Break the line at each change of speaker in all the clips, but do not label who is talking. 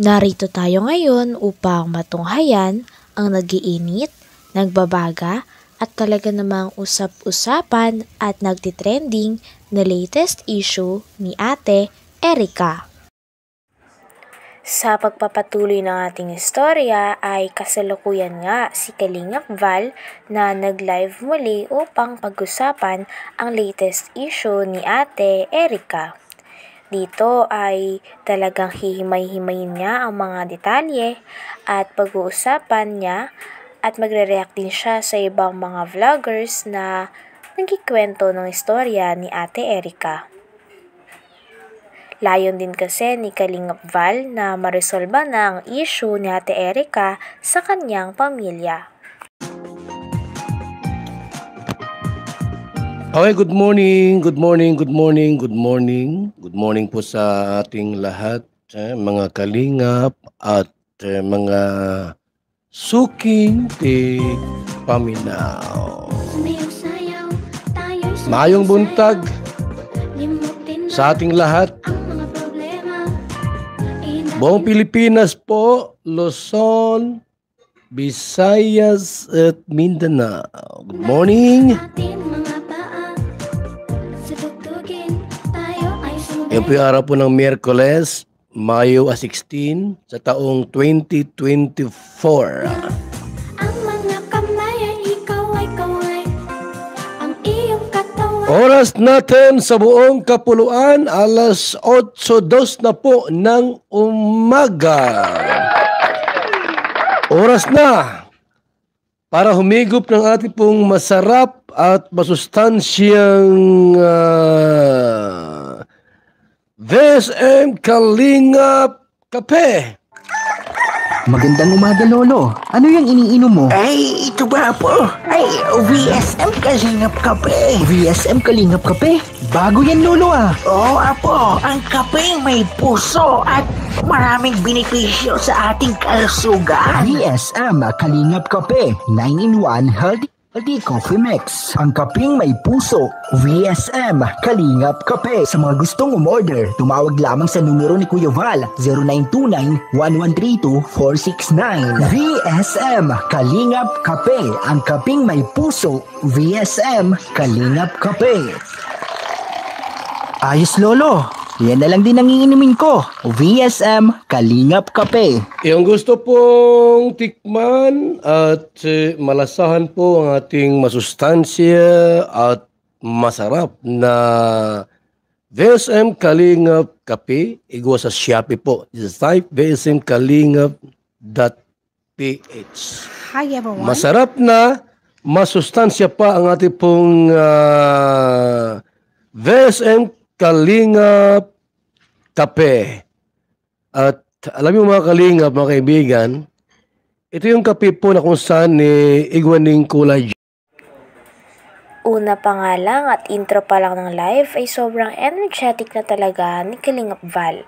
Narito tayo ngayon upang matunghayan ang nagiinit, nagbabaga at talaga namang usap-usapan at nagtitrending na latest issue ni Ate Erica. Sa pagpapatuloy ng ating istorya ay kasalukuyan nga si Kalingap Val na nag-live muli upang pag-usapan ang latest issue ni Ate Erica. Dito ay talagang hihimay-himayin niya ang mga detalye at pag-uusapan niya at magre-react din siya sa ibang mga vloggers na nagkikwento ng istorya ni Ate Erica. Layon din kasi ni Kalingap Val na maresolba na ang issue ni Ate Erica sa kanyang pamilya.
Okay, good morning po sa ating lahat, mga kalingap at mga suking paminaw. Maayong buntag sa ating lahat. Buong Pilipinas po, Luzon, Visayas at Mindanao. Good morning. Yan po yung araw po ng Miyerkules, Mayo 16 sa taong 2024. Oras natin sa buong kapuluan, alas 8:02 na po ng umaga. Oras na para humigop ng ating pong masarap at masustansyang VSM Kalingap Kape.
Magandang umaga, Lolo. Ano yung iniinom mo?
Ay, ito ba po? Ay, VSM Kalingap Kape.
VSM Kalingap Kape? Bago yan, Lolo ah.
Oo, apo. Ang kape may puso at maraming benepisyo sa ating kalusugan.
VSM Kalingap Kape. 9-in-1 healthy coffee mix. Ang kapeng may puso. VSM Kalingap Kape. Sa mga gustong umorder, tumawag lamang sa numero ni Kuya Val, 0929-1132-469. VSM Kalingap Kape. Ang kapeng may puso. VSM Kalingap Kape. Ayos, Lolo. Yan na lang din ang iinumin ko. VSM Kalingap Kape.
Yung gusto pong tikman at malasahan po ang ating masustansya at masarap na VSM Kalingap Kape, igawa sa Shopee po. Just type vsmkalingap.ph.
Hi everyone.
Masarap na, masustansya pa ang ating pong VSM Kalingap Kape. At alam niyo mga kalingap, mga kaibigan, ito yung kape po na kung saan igwaning kulay.
Una pa nga lang at intro pa lang ng live ay sobrang energetic na talaga ni Kalingap Val.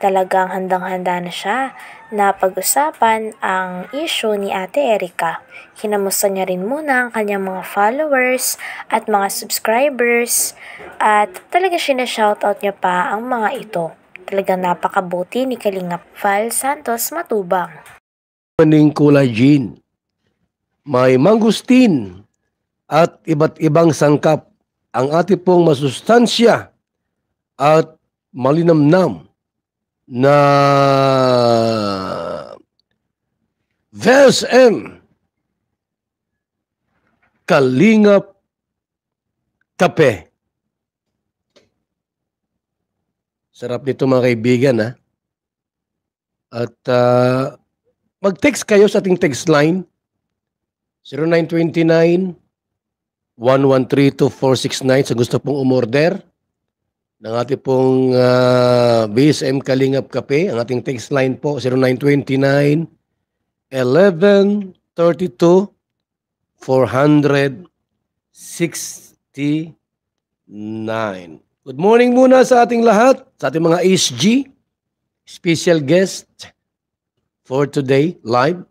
Talagang handang-handa na siya na pag-usapan ang issue ni Ate Erica. Kinamusta niya rin muna ang kanyang mga followers at mga subscribers at talaga sinashoutout niya pa ang mga ito. Talagang napakabuti ni Kalingap Val Santos Matubang.
Maning collagen, may mangustin at iba't ibang sangkap ang ating pong masustansya at malinamnam na VSM Kalingap Kape. Sarap nito mga kaibigan ha. At mag-text kayo sa ating text line 0929-1132-469 sa gusto pong umorder ng ating pong VSM Kalingap Kape. Ang ating text line po 0929-1132-469. Good morning muna sa ating lahat, sa ating mga SG, special guest for today, live.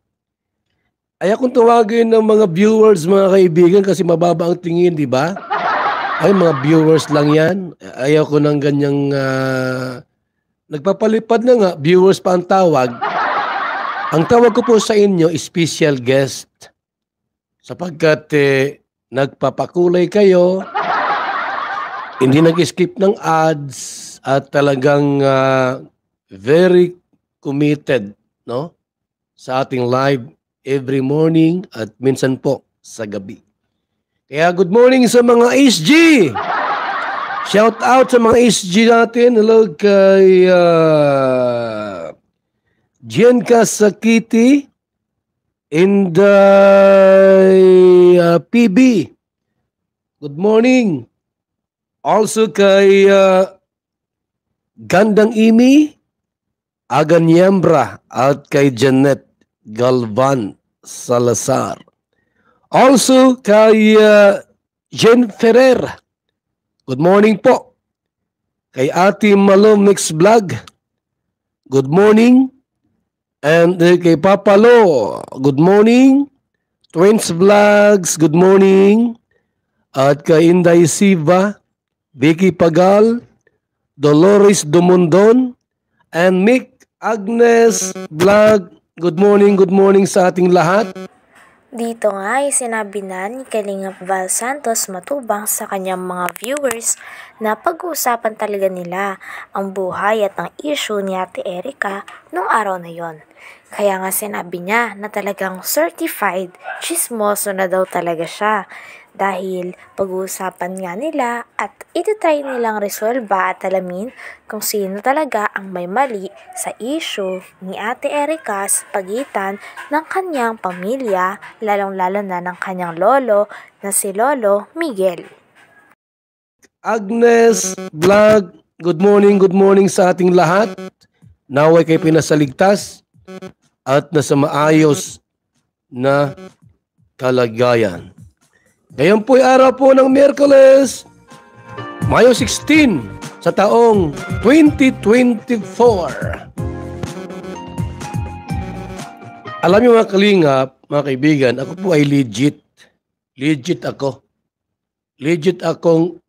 Ayaw kong tawagin ng mga viewers, mga kaibigan, kasi mababa ang tingin, di ba? Ay, mga viewers lang yan. Ayaw ko ng ganyang nagpapalipad na nga, viewers pa ang tawag. Ang tawag ko po sa inyo, special guest. Sapagkat nagpapakulay kayo, hindi nag-skip ng ads, at talagang very committed, no? Sa ating live every morning at minsan po sa gabi. Kaya good morning sa mga SG! Shout out sa mga SG natin. Hello kay Jenka Sakiti and PB. Good morning. Also kay Gandang Imi, Aganyembra at kay Janet Galvan Salazar. Also kay Jen Ferrer. Good morning po. Kay Ate Malo Mix Vlog. Good morning. And kay Papa Lo. Good morning. Twins Vlogs. Good morning. At kay Inday Siva, Vicky Pagal, Dolores Dumondon, and Mick Agnes Vlog. Good morning sa ating lahat.
Dito nga ay sinabi na ni Kalingap Val Santos Matubang sa kanyang mga viewers na pag-uusapan talaga nila ang buhay at ang issue ni Ate Erica nung araw na yon. Kaya nga sinabi niya na talagang certified chismoso na daw talaga siya. Dahil pag-uusapan nga nila at ititry nilang resolba at alamin kung sino talaga ang may mali sa issue ni Ate Erica sa pagitan ng kanyang pamilya, lalong-lalo na ng kanyang lolo na si Lolo Miguel.
Agnes Vlog, good morning sa ating lahat. Naway kay pinasaligtas at nasa maayos na kalagayan. Ngayon po'y araw po ng Miyerkules, Mayo 16 sa taong 2024. Alam niyo mga kalingap, mga kaibigan, ako po ay legit. Legit ako. Legit akong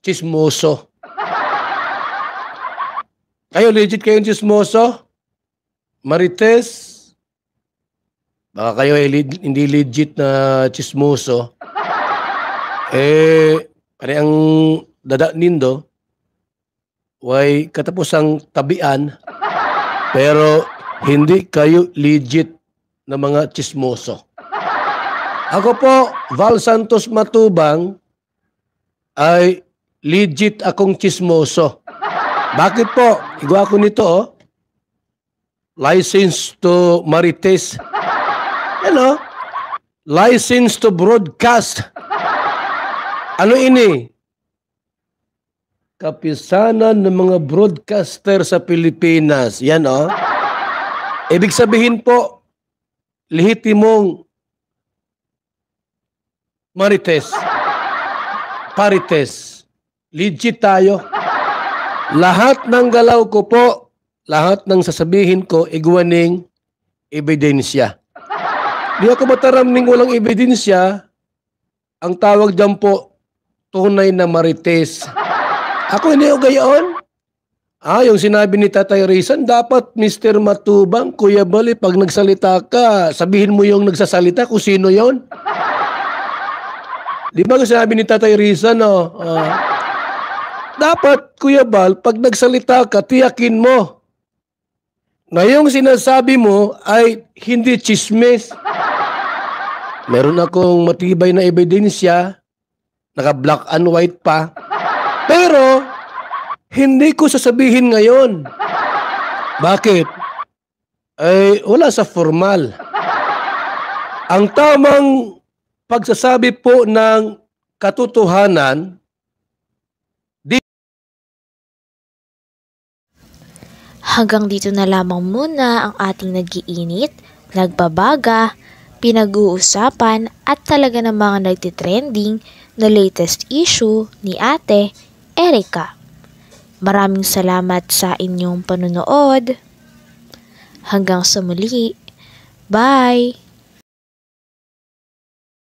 chismoso. Kayo, legit kayong chismoso? Marites? Baka kayo ay hindi legit na chismoso. Pare ang dada nindo, way katapusang tabian, pero hindi kayo legit na mga chismoso. Ako po, Val Santos Matubang, ay legit akong chismoso. Bakit po? Igwa ko nito, oh. License to Marites. Ano? License to broadcast. Ano ini? Kapisanan ng mga broadcaster sa Pilipinas. Yan, oh. Ibig sabihin po, lehitimong Marites. Parites. Legit tayo. Lahat ng galaw ko po, lahat ng sasabihin ko, igwaning ebidensya. Di ako mataramning walang ebidensya. Ang tawag dyan po, tunay na Marites. Ako hindi ko gayon. Yung sinabi ni Tatay Rizan, dapat Mr. Matubang, Kuya Bali, pag nagsalita ka, sabihin mo yung nagsasalita kung sino yon. Di ba sinabi ni Tatay Rizan, no? Dapat, Kuya Bal, pag nagsalita ka, tiyakin mo. Ngayong sinasabi mo ay hindi chismis. Meron akong matibay na ebidensya, naka-black and white pa. Pero, hindi ko sasabihin ngayon. Bakit? Ay, wala sa formal. Ang tamang pagsasabi po ng katotohanan,
Hanggang dito na lamang muna ang ating nag-iinit, nagbabaga, pinag-uusapan at talaga ng mga nagtitrending na latest issue ni Ate Erica. Maraming salamat sa inyong panunood. Hanggang sa muli. Bye!